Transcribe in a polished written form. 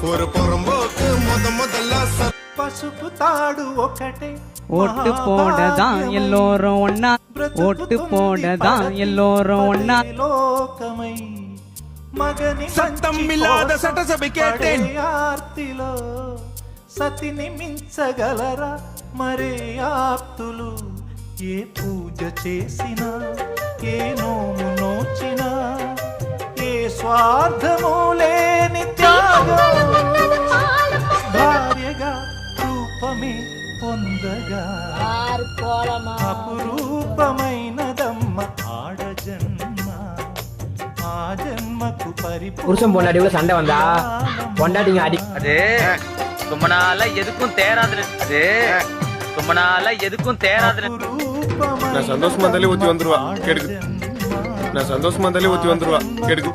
ஒரு புறம்போக்கு முதல்ல பசுப்பு தாடு ஒக்கட்டே ஓட்டு போடதான் எல்லோரும் ஒன்னா ஓட்டு போடதான் எல்லோரும் ஒன்னா லோகமை மகனி சத்தம் இல்லாத சட்டசபை கேட்டேன் ఆర్తిలో సతిని మించగలరా మరే ఆప్తులు ఏ పూజ చేసినా ఏ నోము నోచినా ఏ స్వార్థము లేని త్యాగం భార్యగా రూపమే పొందగా అపురూపమైనదమ్మ ఆడ జన్మ ఆ జన్మకు புருஷன் பொண்டாட்டி கூட சண்டை வந்தா பொண்டாட்டிங்க அடி அது ரொம்ப நாளா எதுக்கும் தேராது ரொம்ப நாளா எதுக்கும் தேராது நான் சந்தோஷமா இருந்தாலே ஊத்தி வந்துருவா கெடுக்கு நான் சந்தோஷமா இருந்தாலே ஊத்தி வந்துருவா கெடுக்கு